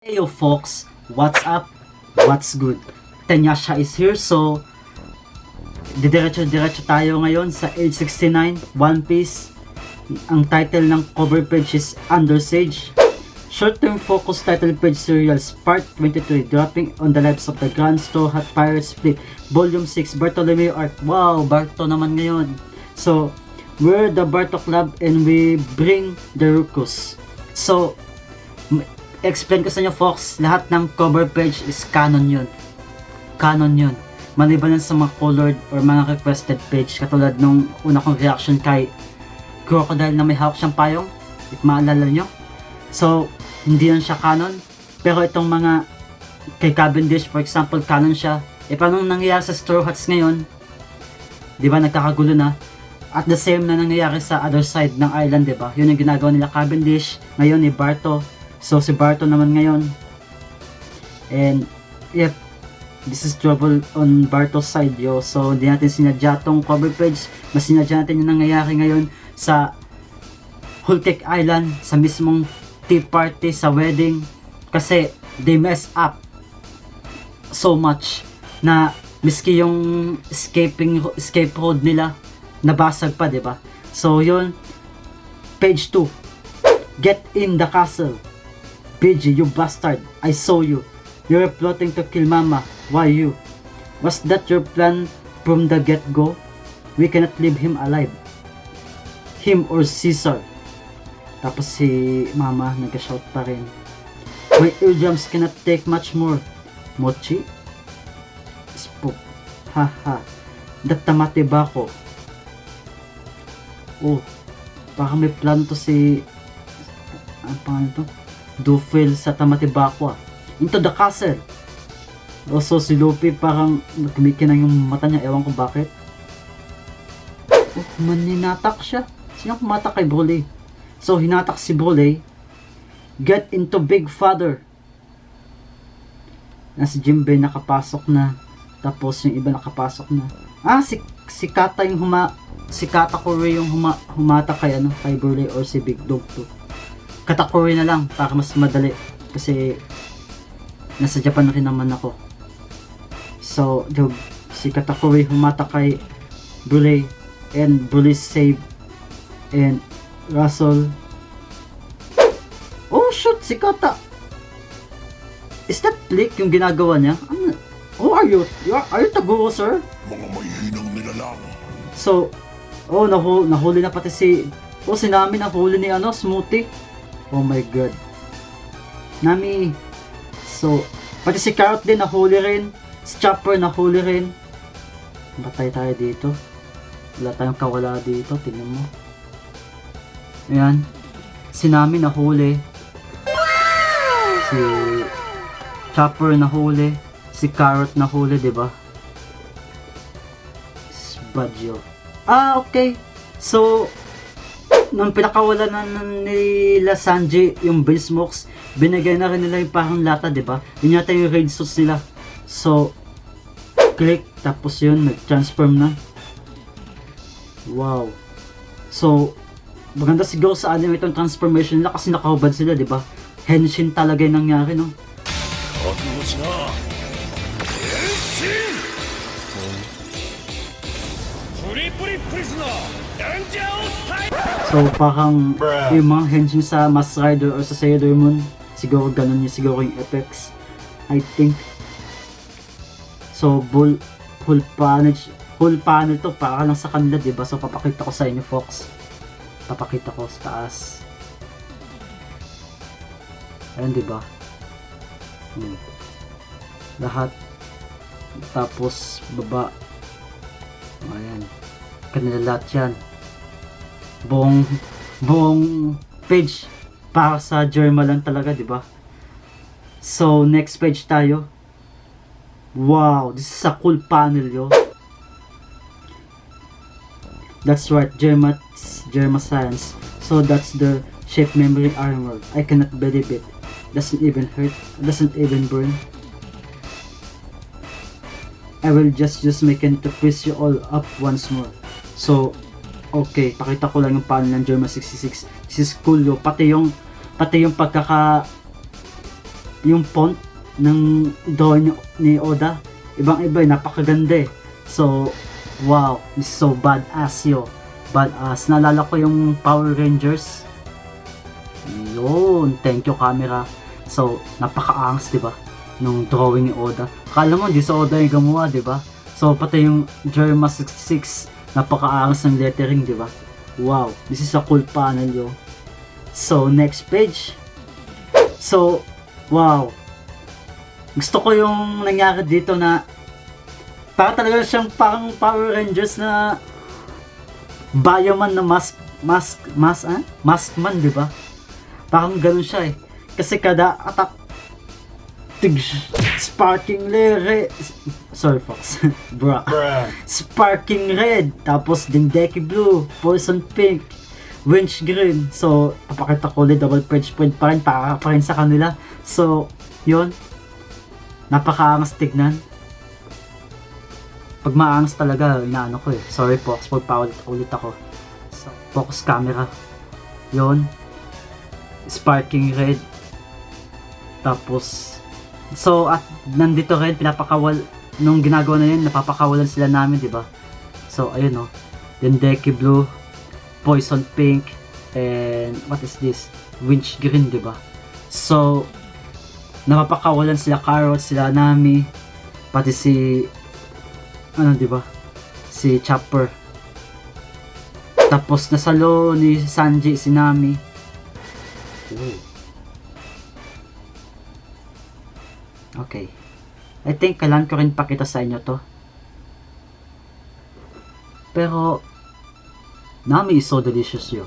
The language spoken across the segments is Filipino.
Heyo folks, what's up? What's good? Tanyasha is here, so diretso tayo ngayon sa age 69, One Piece. Ang title ng cover page is Under Sage. Short-term focus title page serials Part 23, dropping on the lives of the Grand Straw Hat Pirates Fleet, Volume 6, Bartolomeo Arc. Wow, Barto naman ngayon. So, we're the Barto Club and we bring the Rukus. So, explain ko sa inyo folks, lahat ng cover page is canon yun. Canon yun. Maliban sa mga colored or mga requested page, katulad nung una kong reaction kay Crocodile na may hawak siyang payong, if maalala nyo. So, hindi yan siya canon. Pero itong mga kay Cavendish, for example, canon siya. E paano nangyayari sa Straw Hats ngayon? Di ba nagkakagulo na? At the same na nangyayari sa other side ng island, di ba? Yun yung ginagawa nila Cavendish, ngayon ni Barto. So si Barto naman ngayon. And yep, this is trouble on Barto's side, yo. So hindi natin sinadya tong cover page. Mas sinadya natin yung nangyayari ngayon sa Whole Cake Island, sa mismong tea party, sa wedding. Kasi they mess up so much na miski yung escape road nila nabasag pa, di ba? So yun, page 2. Get in the castle. BG, you bastard, I saw you. You were plotting to kill Mama. Why you? Was that your plan from the get-go? We cannot leave him alive. Him or Caesar. Tapos si Mama nag-shout pa rin. My eardrums cannot take much more. Mochi? Spook. Haha. Datamate ba ako? Oh, baka may plan to si... Ano pangalan to? Dufil sa Tamatibakwa. Into the castle. Also si Luffy parang kumikinang yung mata niya, ewan ko bakit. Oh, maninatak siya. Sino kumatak kay Broly? So hinatak si Broly. Get into Big Father. Na si Jinbei nakapasok na. Tapos yung iba nakapasok na. Ah, si Kata yung si Katakuri yung humata kay kay Broly or si Big Dog to. Katakuri na lang para mas madali kasi nasa Japan rin naman ako. So, si Katakuri humata kay Broly and Broly save and Russell. Oh shoot, si Kata. Is that Click yung ginagawa niya? Who are you? Are you Taguro, sir? Mga mahihinang nilalang. So, nahuli na pati si Nami nahuli ni Smoothie. Oh my god. Nami. So, pati si Carrot din nahuli rin. Si Chopper nahuli rin. Batay tayo dito. Wala tayong kawala dito. Tingnan mo. Ayan. Si Nami nahuli. Si Chopper nahuli. Si Carrot nahuli, diba? Badyo. Ah, okay. So, nung pinakawala na nila Sanji yung Beelsmokes, binigay na rin nila yung parang lata, diba? Yun yata yung raid sauce nila. So, click, tapos yun, nag-transform na. Wow. So, maganda siguro sa anime itong transformation nila kasi nakahubad sila, diba? Henshin talaga yung nangyari, no? So parang yung mga henshin sa Mask Rider or sa Sailor Moon, siguro ganun yung siguro yung effects, I think. So whole panel to para lang sa kanila, diba? So papakita ko sa inyo folks, papakita ko sa taas. Ayan, diba? Lahat. Tapos baba, ayan, kanila lahat yan. Buong page para sa Germa lang talaga, di ba? So next page tayo. Wow, this is a cool panel, yo. That's right, Germa Science. So that's the shape memory armor. I cannot believe it. Doesn't even hurt, doesn't even burn. I will just use my can to freeze you all up once more. So okay, pakita ko lang yung panel ng Germa 66. This is cool, yo. Pati yung pagkaka yung font ng drawing ni Oda, ibang-iba, napakaganda eh. So, wow, this is so badass yo. Badass. Naalala ko yung Power Rangers. Yun, thank you camera. So, napakaangas, di ba? Nung drawing ni Oda. Akala mo, di sa Oda yung gumawa, di ba? So, pati yung Jerma 66, napakaangas ng lettering, di ba? Wow, this is a cool panel, yo. So, next page. So, wow. Gusto ko yung nangyari dito na para talaga siyang parang Power Rangers na Bioman na Maskman, di ba? Parang ganun siya eh. Kasi kada attack sparking red. Sorry Fox. Bruh. Sparking red. Tapos Dengeki blue. Poison pink. Winch green. So, papakita ko ulit double page point pa rin. Para pa rin sa kanila. So, yun. Napakaangas tignan. Pag maangas talaga, inaano ko eh. Sorry Fox, pagpaulit ako. So, focus camera. Yun. Sparking red. Tapos, so, at nandito rin, nung ginagawa na yun, napapakawalan sila namin, di ba? So, ayun o. Dendeki blue, poison pink, and what is this? Winch green, di ba? So, napapakawalan sila Carrot, sila Nami, pati si ano, di ba? Si Chopper. Tapos nasalo ni Sanji si Nami. Ooh. Okay. I think kailangan ko rin pakita sa inyo to. Pero Nami is so delicious yo.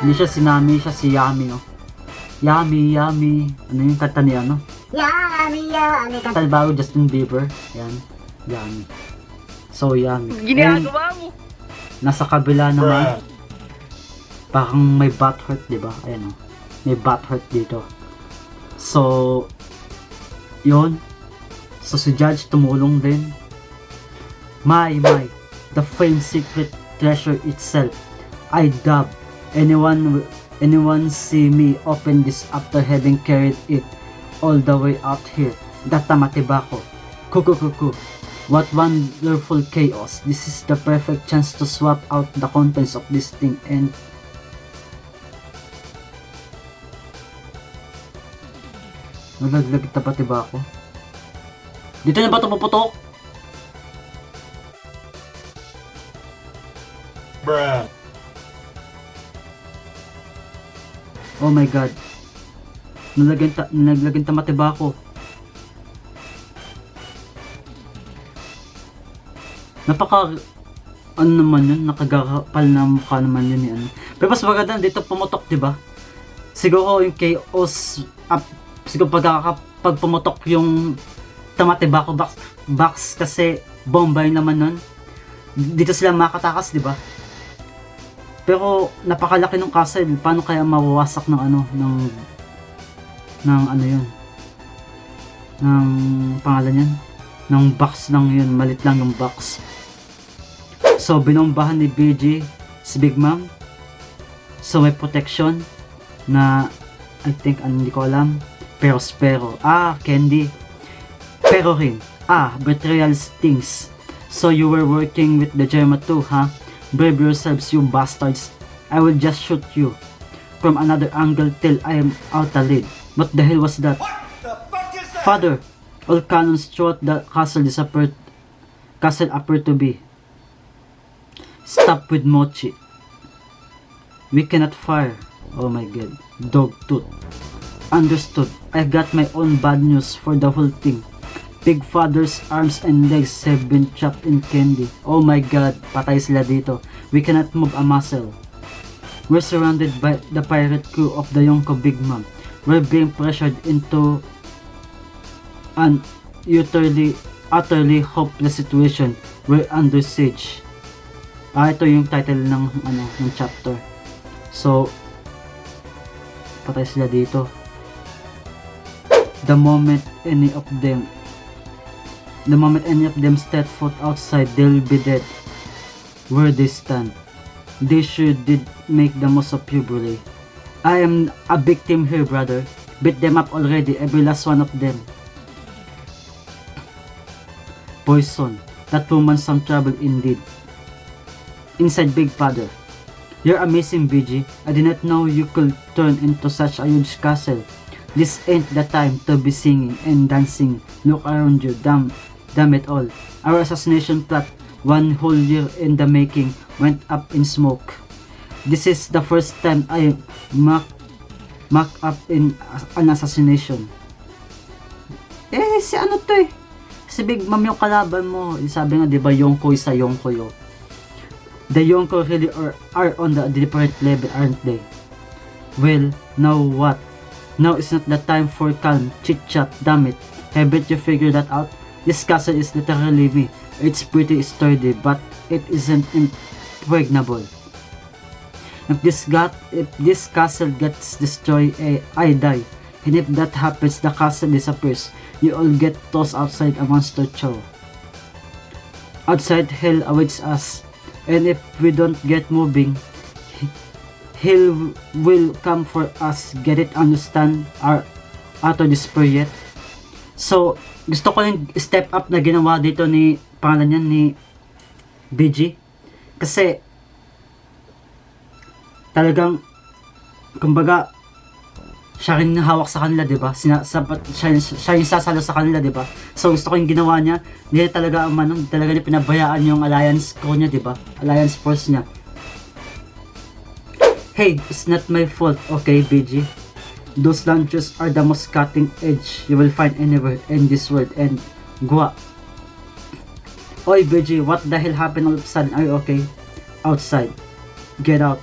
Hindi siya si Nami, siya si Yami no. Yummy, yummy. Ano yung kanta niya, no? Yummy, yummy. Talbago, Justin Bieber. Yan. Yummy. So yummy. Ginagawa mo. Nasa kabila naman. Parang may butt hurt, di ba? Ayan o. May butt hurt dito. So, yun. So si Judge tumulong din. My. The famed secret treasure itself. I dub. Anyone see me open this after having carried it all the way out here? Datamatibako. Kukukuku. What wonderful chaos. This is the perfect chance to swap out the contents of this thing and nalaglag ba ako? Dito na ba ito puputok? Bruh. Oh my god. Nalaglag tamate ba ako? Ano naman yun? Nakagakapal na mukha naman yun ni ano. Pero mas maganda dito pumutok, di ba? Siguro yung chaos siguro pag pumutok yung tamate ba ako box kasi bombay naman nun. Dito sila makatakas, di ba? Pero napakalaki ng castle, paano kaya mawawasak ng ano ng ano yun? Ng pangalan yan? Ng box lang yun, malit lang yung box. So binombahan ni BG si Big Mom. So may protection na I think hindi ko alam. Pero candy. Pero rin. Betrayal stings. So you were working with the Gemma too, huh? Brave yourselves, you bastards. I will just shoot you from another angle till I am out the lead. What the hell was that? What the fuck is that? Father, all cannons throughout the castle appear to be. Stop with Mochi. We cannot fire. Oh my god. Dogtooth. Understood. I've got my own bad news for the whole thing. Big Father's arms and legs have been chopped in candy. Oh my god, patay sila dito. We cannot move a muscle. We're surrounded by the pirate crew of the Yonko Big Mom. We're being pressured into an utterly hopeless situation. We're under siege. Ito yung title ng chapter. So, patay sila dito. The moment any of them step foot outside, they'll be dead where they stand. They sure did make the most of you, Brule. I am a victim here, brother. beat them up already, every last one of them. Poison, that woman's some trouble indeed. Inside Big Father, you're amazing, BG. I did not know you could turn into such a huge castle. This ain't the time to be singing and dancing. Look around you, damn it all. Our assassination plot, 1 whole year in the making, went up in smoke. This is the first time I mock up in an assassination. Si ano to eh? Si Big Mom yung kalaban mo. Sabi nga, di ba, Yonko isa Yonko yo. The Yonko really are on the different level, aren't they? Well, now what? Now is not the time for calm chit-chat, damn it. Haven't you figured that out? This castle is literally me. It's pretty sturdy, but it isn't impregnable. If this castle gets destroyed, I die. And if that happens, the castle disappears. You all get tossed outside a monster show. Outside, hell awaits us. And if we don't get moving, hell will come for us. Get it? Understand? Are out of despair yet? So, gusto ko yung step up na ginawa dito ni, pangalan niya, ni BG. Kasi, talagang, kumbaga, siya rin hawak sa kanila, diba? Siya yung sasalo sa kanila, diba? So, gusto ko yung ginawa niya. Hindi talaga, talaga niya pinabayaan yung alliance ko niya, diba? Alliance force niya. Hey, it's not my fault, okay, BG? Those launchers are the most cutting edge you will find anywhere in this world, and Gua. Oy, BG, what the hell happened all of a sudden? Are you okay? Outside. Get out.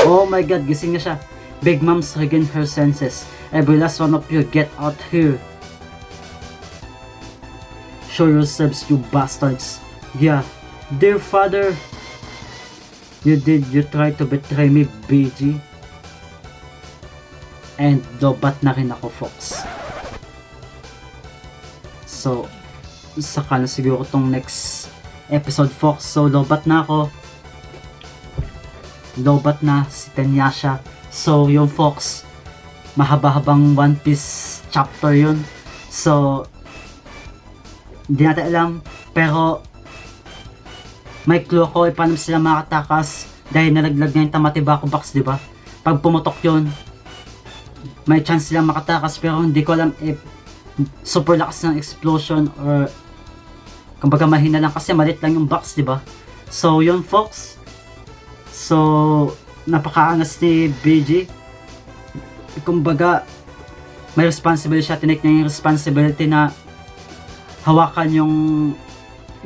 Oh my god, gising na siya. Big Mom's regained her senses. Every last one of you, get out here. Show yourselves, you bastards. Yeah, dear father. You try to betray me, BG. And lobat na rin ako, Fox. So, saka na siguro tong next episode, Fox. So, lobat na ako. Lobat na si Tanyasha. So, yung Fox, mahaba-habang One Piece chapter yun. So, hindi natin alam. Pero, may clue ako paano sila makatakas dahil nalaglag na yung Tamatibako box, di ba? Pag pumutok yun, may chance silang makatakas, pero hindi ko alam if super lakas ng explosion or kumbaga mahina lang kasi malit lang yung box, di ba? So, yun, Fox. So, napakaangas ni BG. Kumbaga, may responsibility siya. Tinake niya yung responsibility na hawakan yung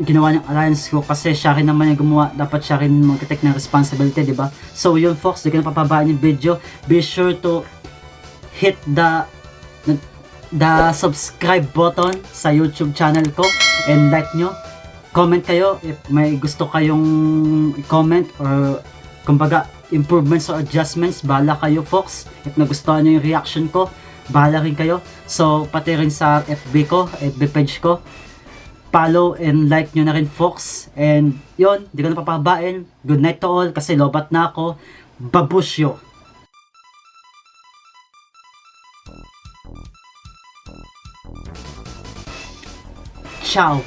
ginawa ng alliance ko kasi siya rin naman yung gumawa. Dapat siya rin mag-take ng responsibility, di ba? So, yun, Fox. Di ko na papabaan yung video. Be sure to hit the subscribe button sa YouTube channel ko and like nyo. Comment kayo if may gusto kayong i-comment or kumbaga improvements or adjustments. Bahala kayo, Fox. If nagustuhan nyo yung reaction ko, bahala rin kayo. So, pati rin sa FB ko, FB page ko. Follow and like nyo na rin, Fox. And yun, di ko na papahabain. Good night to all kasi lobat na ako. Babusyo! Ciao!